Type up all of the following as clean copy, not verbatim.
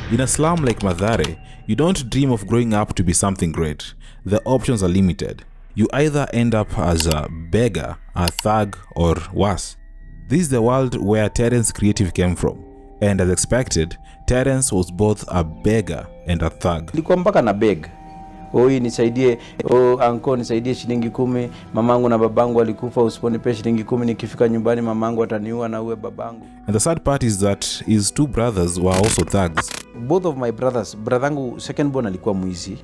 In a slum like Mathare, you don't dream of growing up to be something great. The options are limited. You either end up as a beggar, a thug, or worse. This is the world where Terence Creative came from. And as expected, Terence was both a beggar and a thug. Nilikuwa mpaka na beg. Hii nisaidie, anko nisaidie shilingi 10, mamangu na babangu walikufa, usiponipe shilingi 10 nikifika nyumbani mamangu ataniua na uwe babangu. And the sad part is that his two brothers were also thugs. Both of my brothers, brothangu second born alikuwa mwizi,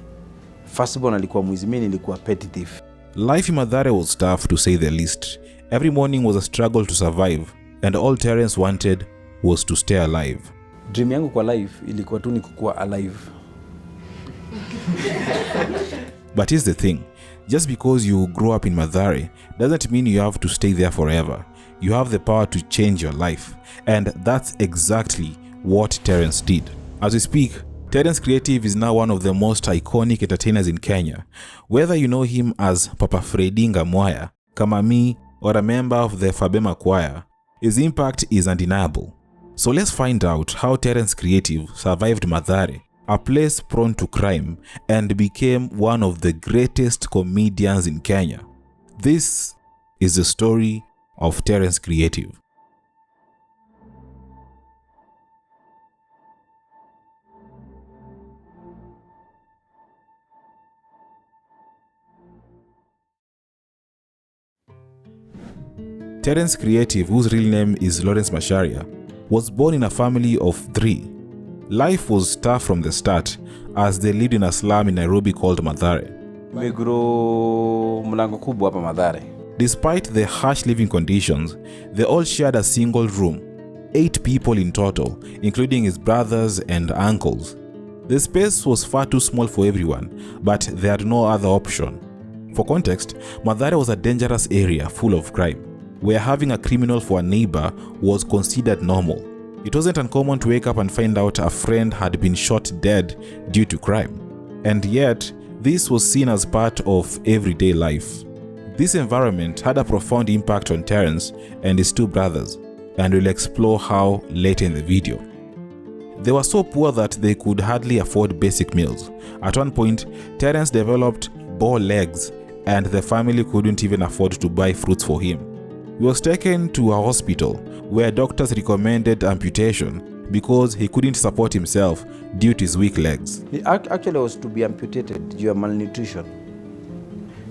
first born alikuwa mwizi, mimi nilikuwa petty thief. Life in Mathare was tough to say the least. Every morning was a struggle to survive, and all Terence wanted was to stay alive. Dream yangu kwa life ilikuwa tu ni kukua alive. But here's the thing, just because you grow up in Mathare doesn't mean you have to stay there forever. You have the power to change your life, and that's exactly what Terence did. As we speak, Terence Creative is now one of the most iconic entertainers in Kenya. Whether you know him as Papa Freddy Ngamwaya, Kamami, or a member of the Fabema choir, his impact is undeniable. So let's find out how Terence Creative survived Mathare, a place prone to crime, and became one of the greatest comedians in Kenya. This is the story of Terence Creative. Terence Creative, whose real name is Lawrence Macharia, was born in a family of 3. Life was tough from the start, as they lived in a slum in Nairobi called Mathare. Mlango kubwa hapa Mathare. Despite the harsh living conditions, they all shared a single room, 8 people in total, including his brothers and uncles. The space was far too small for everyone, but they had no other option. For context, Mathare was a dangerous area full of crime, where having a criminal for a neighbor was considered normal. It wasn't uncommon to wake up and find out a friend had been shot dead due to crime. And yet, this was seen as part of everyday life. This environment had a profound impact on Terence and his 2 brothers, and we'll explore how later in the video. They were so poor that they could hardly afford basic meals. At one point, Terence developed bow legs, and the family couldn't even afford to buy fruits for him. He was taken to a hospital where doctors recommended amputation because he couldn't support himself due to his weak legs. Actually, I was to be amputated due to malnutrition.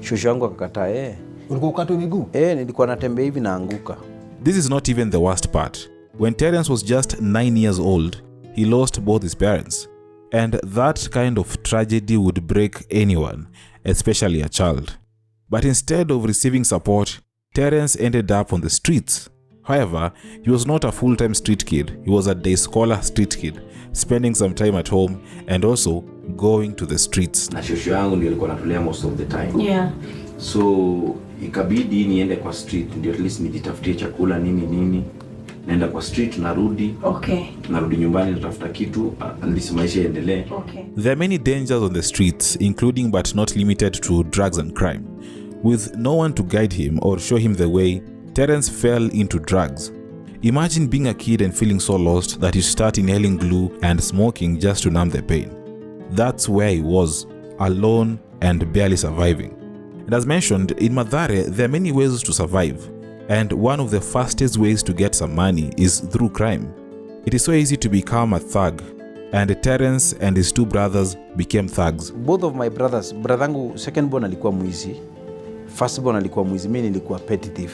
Shosho yangu akakataa. Ulikuwa ukatwa miguu? Nilikuwa natembea hivi naanguka. This is not even the worst part. When Terence was just 9 years old, he lost both his parents. And that kind of tragedy would break anyone, especially a child. But instead of receiving support, Terence ended up on the streets. However, he was not a full-time street kid. He was a day scholar street kid, spending some time at home and also going to the streets. Na shosho yangu ndio alikuwa anatulea most of the time. Yeah. So ikabidi niende kwa street ndio at least nijitafutie chakula nini. Naenda kwa street narudi. Okay. Narudi nyumbani natafuta kitu at least maisha yaendelee. Okay. There are many dangers on the streets, including but not limited to drugs and crime. With no one to guide him or show him the way, Terence fell into drugs. Imagine being a kid and feeling so lost that you start inhaling glue and smoking just to numb the pain. That's where he was, alone and barely surviving. And as mentioned, in Mathare, there are many ways to survive, and one of the fastest ways to get some money is through crime. It is so easy to become a thug, and Terence and his 2 brothers became thugs. Both of my brothers, brothangu second born alikuwa mwizi, first born alikuwa mwizi, mimi nilikuwa petty thief.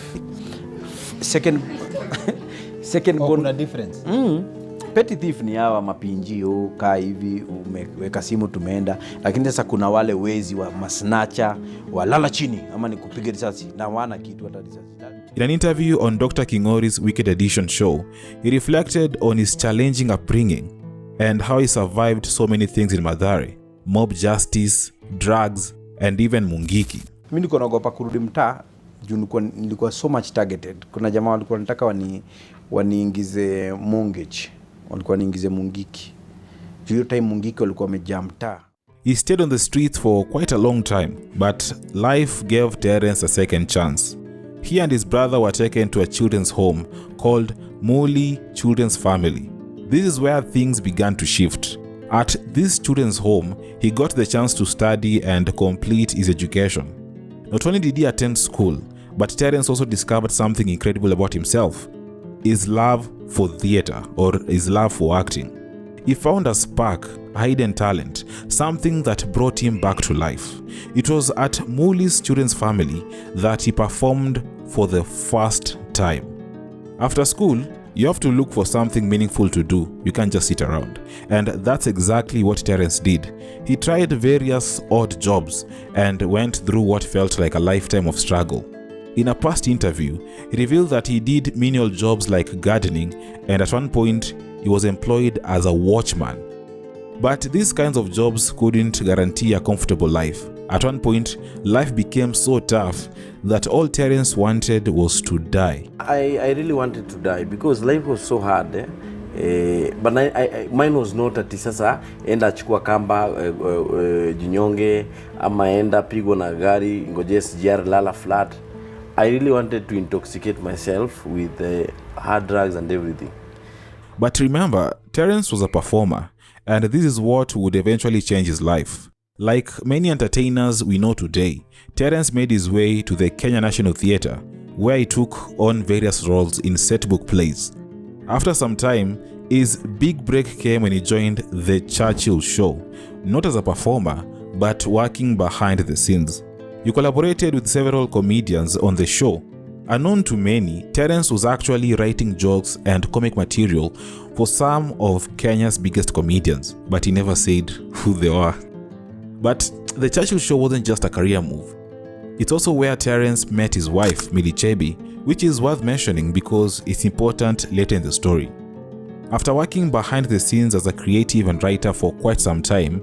Second born kuna difference. Petty thief ni hawa mapinjio kaa hivi umeweka simu tumeenda, lakini sasa kuna wale wezi wa masnacha walala chini ama nikupiga risasi na wana kitu hata risasi. In an interview on Dr. Kingori's Wicked Edition show, he reflected on his challenging upbringing and how he survived so many things in Mathare: mob justice, drugs, and even mungiki. Mimi niko naogopa kurudi mtaa juu nilikuwa so much targeted. Kuna jamaa walikuwa wanataka waniingize mortgage, walikuwa niingize mungiki. Juu time mungiki walikuwa wamejaa mtaa. He stayed on the streets for quite a long time, but life gave Terence a second chance. He and his brother were taken to a children's home called Muli Children's Family. This is where things began to shift. At this student's home, he got the chance to study and complete his education. Not only did he attend school, but Terence also discovered something incredible about himself: his love for theatre, or his love for acting. He found a spark, a hidden talent, something that brought him back to life. It was at Mooley's student's family that he performed for the first time. After school, you have to look for something meaningful to do. You can't just sit around. And that's exactly what Terence did. He tried various odd jobs and went through what felt like a lifetime of struggle. In a past interview, he revealed that he did menial jobs like gardening, and at one point, he was employed as a watchman. But these kinds of jobs couldn't guarantee a comfortable life. At one point, life became so tough that all Terence wanted was to die. I really wanted to die because life was so hard. But mine was not ati sasa enda chukua kamba jinyonge ama enda pigo na gari ngoje SGR lala flat. I really wanted to intoxicate myself with hard drugs and everything. But remember, Terence was a performer, and this is what would eventually change his life. Like many entertainers we know today, Terence made his way to the Kenya National Theatre, where he took on various roles in setbook plays. After some time, his big break came when he joined The Churchill Show, not as a performer, but working behind the scenes. He collaborated with several comedians on the show. Unknown to many, Terence was actually writing jokes and comic material for some of Kenya's biggest comedians, but he never said who they were. But The Churchill Show wasn't just a career move. It's also where Terence met his wife, Millie Chebi, which is worth mentioning because it's important later in the story. After working behind the scenes as a creative and writer for quite some time,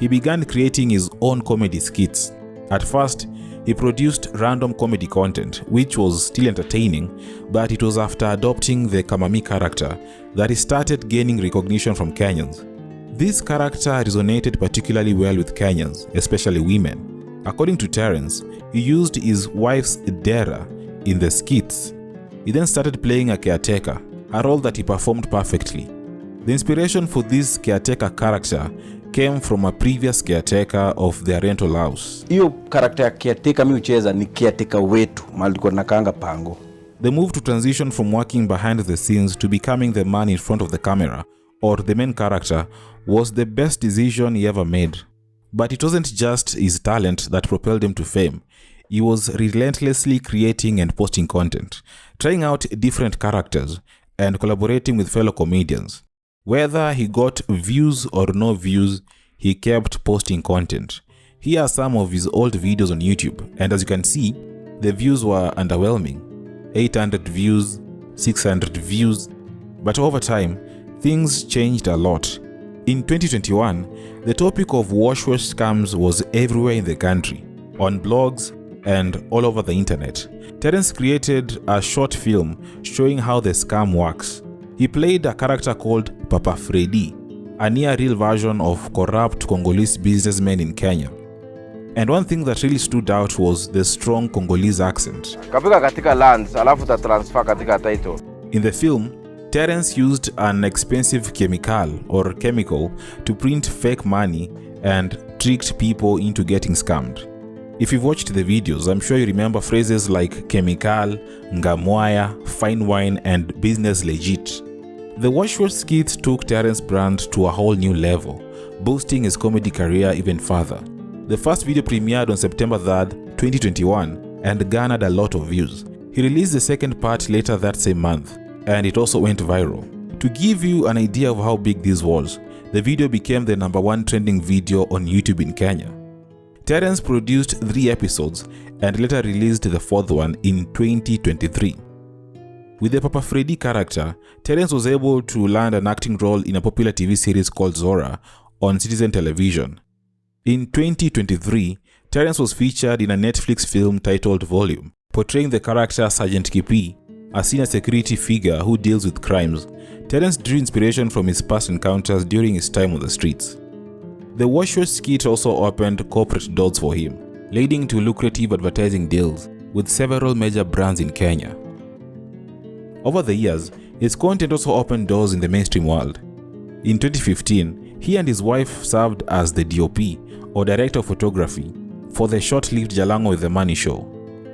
he began creating his own comedy skits. At first, he produced random comedy content, which was still entertaining, but it was after adopting the Kamami character that he started gaining recognition from Kenyans. This character resonated particularly well with Kenyans, especially women. According to Terence, he used his wife's dera in the skits. He then started playing a caretaker, a role that he performed perfectly. The inspiration for this caretaker character came from a previous caretaker of their rental house. Hiyo character ya caretaker mimi ucheza ni caretaker wetu, mahali tulikuwa tunakaanga pango. The move to transition from working behind the scenes to becoming the man in front of the camera, or the main character, was the best decision he ever made. But it wasn't just his talent that propelled him to fame. He was relentlessly creating and posting content, trying out different characters, and collaborating with fellow comedians. Whether he got views or no views, he kept posting content. Here are some of his old videos on YouTube, and as you can see, the views were underwhelming. 800 views, 600 views. But over time, things changed a lot. In 2021, the topic of wash scams was everywhere in the country, on blogs and all over the internet. Terence created a short film showing how the scam works. He played a character called Papa Freddy, a near-real version of corrupt Congolese businessmen in Kenya. And one thing that really stood out was the strong Congolese accent. Kapika katika lands, alafu ta transfer katika title. In the film, Terence used an expensive chemical to print fake money and tricked people into getting scammed. If you've watched the videos, I'm sure you remember phrases like chemical, ngamwaya, fine wine, and business legit. The Was Skit took Terence's brand to a whole new level, boosting his comedy career even further. The first video premiered on September 3rd, 2021, and garnered a lot of views. He released the second part later that same month, and it also went viral. To give you an idea of how big this was, the video became the #1 trending video on YouTube in Kenya. Terence produced 3 episodes and later released the 4th one in 2023. With the Papa Freddy character, Terence was able to land an acting role in a popular TV series called Zora on Citizen Television. In 2023, Terence was featured in a Netflix film titled Volume, portraying the character Sergeant Kipi, a senior security figure who deals with crimes. Terence drew inspiration from his past encounters during his time on the streets. The Was Skit also opened corporate doors for him, leading to lucrative advertising deals with several major brands in Kenya. Over the years, his content also opened doors in the mainstream world. In 2015, He and his wife served as the DOP, or Director of Photography, for the short-lived Jalango with the Money show.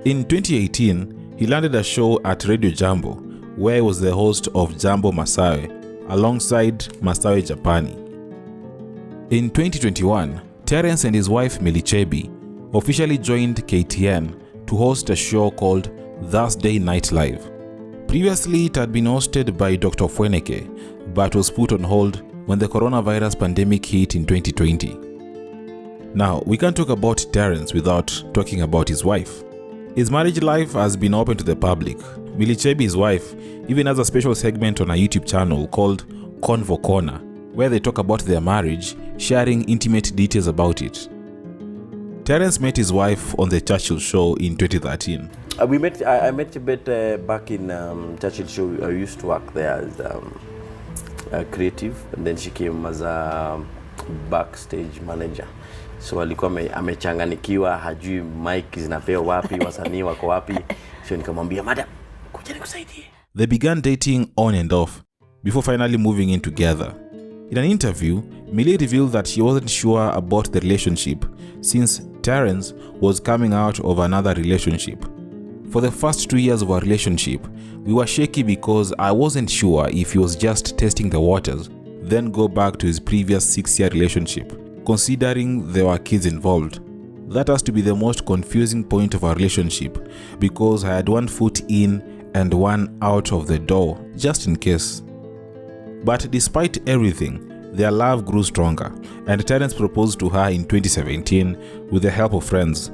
In 2018, he landed a show at Radio Jambo, where he was the host of Jambo Masawe, alongside Masawe Japani. In 2021, Terence and his wife Milichebi officially joined KTN to host a show called Thursday Night Live. Previously, it had been hosted by Dr. Fweneke, but was put on hold when the coronavirus pandemic hit in 2020. Now, we can't talk about Terence without talking about his wife. His marriage life has been open to the public. Milichebi, his wife, even has a special segment on a YouTube channel called Convo Corner, where they talk about their marriage, sharing intimate details about it. Terence met his wife on the Churchill Show in 2013. I met a bit back in Churchill Show. I used to work there as a creative, and then she came as a backstage manager. So alikuwa amechanganikiwa, hajui mic zinapewa wapi, wasanii wako wapi. So nikamwambia, madam, kuja nikusaidie. They began dating on and off before finally moving in together. In an interview, Millie revealed that she wasn't sure about the relationship since Terence was coming out of another relationship. For the first 2 years of our relationship, we were shaky because I wasn't sure if he was just testing the waters, then go back to his previous 6-year relationship, considering there were kids involved. That has to be the most confusing point of our relationship because I had one foot in and one out of the door, just in case. But despite everything, their love grew stronger, and Terence proposed to her in 2017 with the help of friends.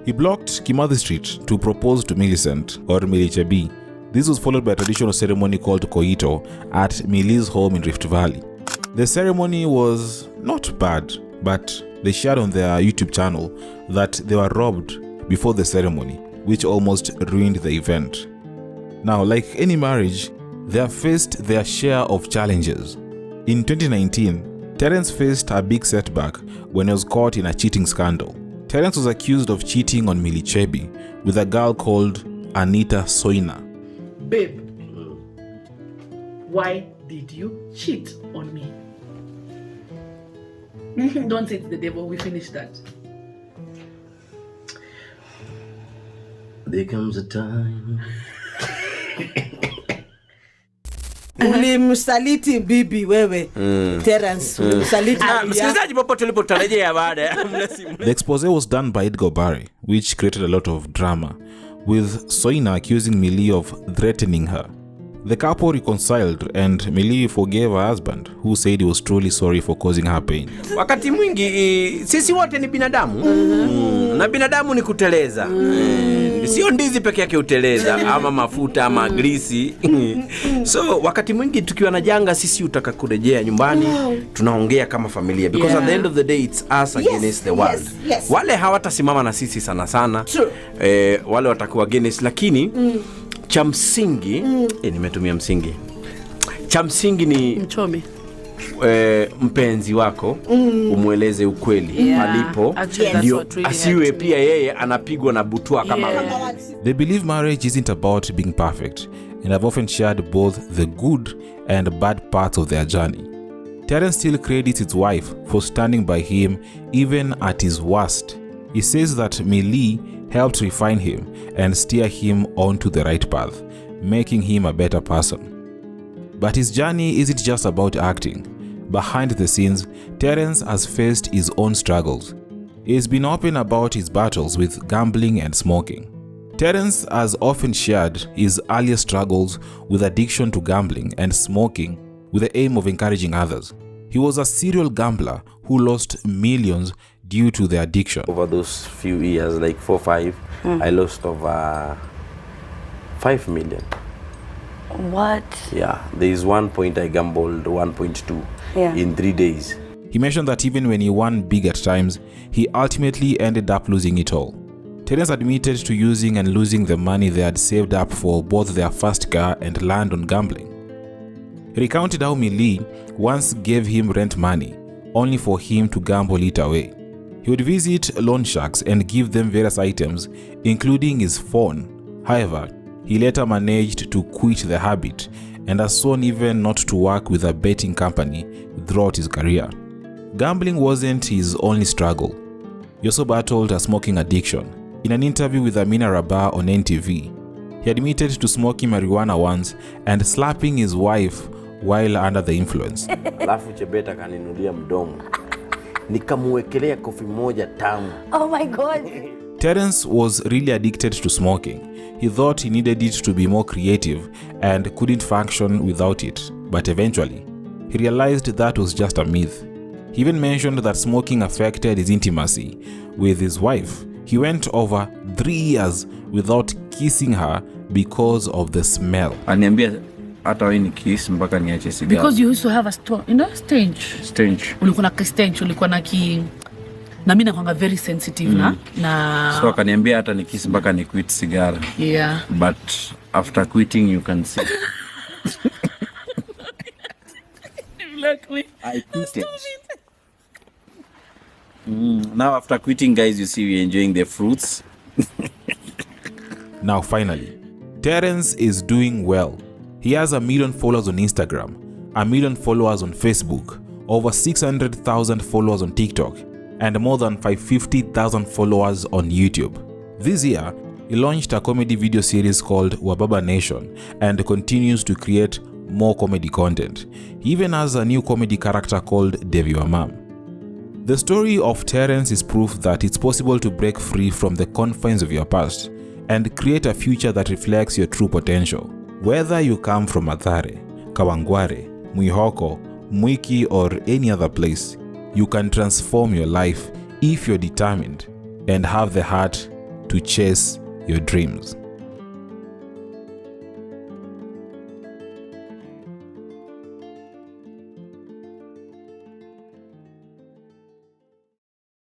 He blocked Kimathi Street to propose to Millicent, or Milichebi. This was followed by a traditional ceremony called Koito at Millie's home in Rift Valley. The ceremony was not bad, but they shared on their YouTube channel that they were robbed before the ceremony, which almost ruined the event. Now, like any marriage, they have faced their share of challenges. In 2019, Terence faced a big setback when he was caught in a cheating scandal. Terence was accused of cheating on Milichebi with a girl called Anita Soina. Babe, why did you cheat on me? Don't say it's the devil, we finished that. There comes a time. Ulimsaliti bibi wewe. Terence, ulimsaliti bibi. Msikilizaji popote ulipotarejea baada. The expose was done by Edgar Barry, which created a lot of drama, with Soina accusing Millie of threatening her. The couple reconciled and Millie forgave her husband, who said he was truly sorry for causing her pain. Wakati mwingi sisi wote ni binadamu. Na binadamu ni kuteleza. Sio ndizi peke yake uteleza ama mafuta ama grisi. So wakati mwingi tukiwa na janga sisi utaka kurejea nyumbani, tunaongea kama familia because at the end of the day it's us against the world. Yes. Wale hawatasimama na sisi sana. Wale watakuwa against, lakini cha msingi nimetumia msingi. Cha msingi ni Mchome. Mpenzi wako umweleze ukweli alipo, ndio asiwe pia yeye anapigwa na butwa kama wewe. They believe marriage isn't about being perfect, and have often shared both the good and bad parts of their journey. Terence still credits his wife for standing by him even at his worst. He says that Millie helped refine him and steer him onto the right path, making him a better person. But his journey isn't just about acting. Behind the scenes, Terence has faced his own struggles. He's been open about his battles with gambling and smoking. Terence has often shared his earlier struggles with addiction to gambling and smoking with the aim of encouraging others. He was a serial gambler who lost millions due to the addiction. Over those few years, like 4 or 5, I lost over 5 million. What? Yeah, there is one point I gambled 1.2 in 3 days. He mentioned that even when he won big at times, he ultimately ended up losing it all. Terence admitted to using and losing the money they had saved up for both their first car and land on gambling. He recounted how Millie once gave him rent money, only for him to gamble it away. He would visit loan sharks and give them various items, including his phone. However, he later managed to quit the habit and has sworn even not to work with a betting company throughout his career. Gambling wasn't his only struggle. He also battled a smoking addiction. In an interview with Amina Rabah on NTV, he admitted to smoking marijuana once and slapping his wife while under the influence. Alafu Chebeta kaninulia mdomo. Nikamuwekelea kofi moja tamu. Oh my God. Terence was really addicted to smoking. He thought he needed it to be more creative and couldn't function without it. But eventually, he realized that was just a myth. He even mentioned that smoking affected his intimacy with his wife. He went over 3 years without kissing her because of the smell. Aniambia hata wewe ni kiss mpaka niache sigara. Because you used to have a stench. Stench. Ulikuwa na stench, ulikuwa na na mimi nakwanga very sensitive na So akaniambia hata ni kiss mpaka ni quit sigara. Yeah. But after quitting you can see. Like me. I quit it. Now after quitting, guys, you see we're enjoying the fruits. Now finally, Terence is doing well. He has 1 million followers on Instagram, 1 million followers on Facebook, over 600,000 followers on TikTok, and more than 550,000 followers on YouTube. This year, he launched a comedy video series called Wababa Nation and continues to create more comedy content. He even has a new comedy character called Devi Wamam. The story of Terence is proof that it's possible to break free from the confines of your past and create a future that reflects your true potential. Whether you come from Mathare, Kawangware, Mwihoko, Mwiki, or any other place, you can transform your life if you're determined and have the heart to chase your dreams.